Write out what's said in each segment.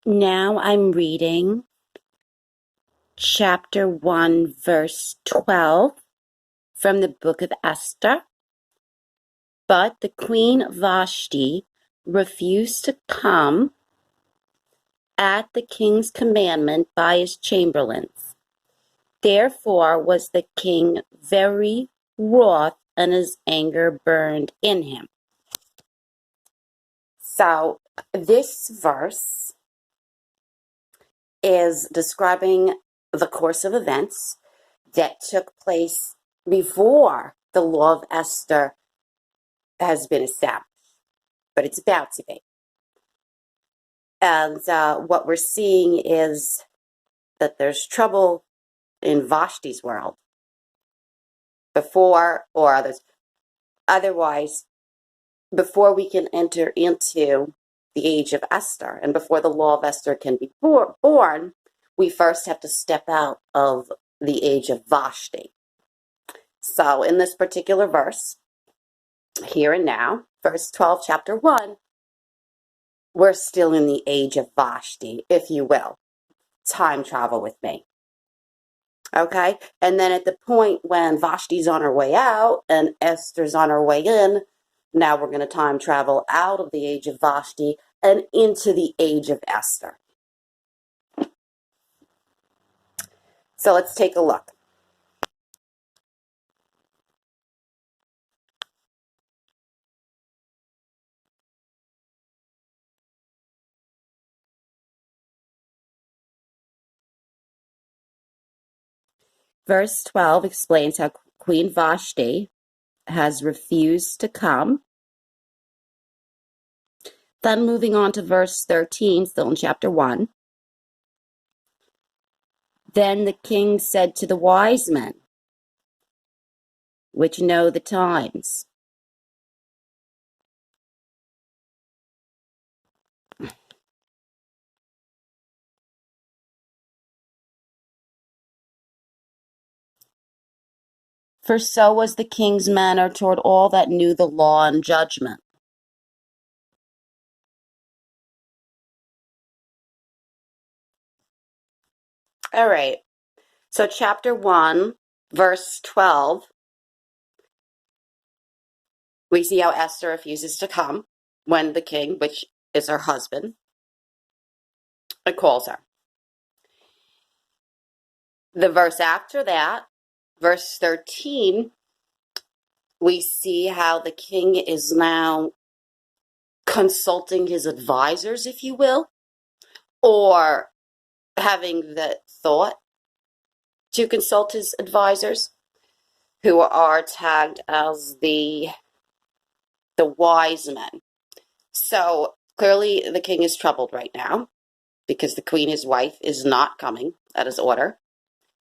Now I'm reading chapter 1, verse 12 from the book of Esther. But the queen Vashti refused to come at the king's commandment by his chamberlains. Therefore was the king very wroth, and his anger burned in him. So this verse is describing the course of events that took place before the law of Esther has been established, but it's about to be. And what we're seeing is that there's trouble in Vashti's world before or others. Otherwise, before we can enter into the age of Esther and before the law of Esther can be born, we first have to step out of the age of Vashti. So in this particular verse, here and now, verse 12, chapter 1, we're still in the age of Vashti, if you will. Time travel with me. Okay? And then at the point when Vashti's on her way out and Esther's on her way in, now we're going to time travel out of the age of Vashti and into the age of Esther. So let's take a look. Verse 12 explains how Queen Vashti has refused to come. Then moving on to verse 13, still in chapter 1. Then the king said to the wise men, which know the times, for so was the king's manner toward all that knew the law and judgment. All right. So chapter 1, verse 12, we see how Esther refuses to come when the king, which is her husband, calls her. The verse after that, verse 13, we see how the king is now consulting his advisors, if you will, or having the thought to consult his advisors, who are tagged as the wise men. So clearly the king is troubled right now because the queen, his wife, is not coming at his order.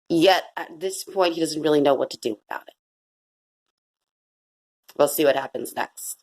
Yet at this point, he doesn't really know what to do about it. We'll see what happens next.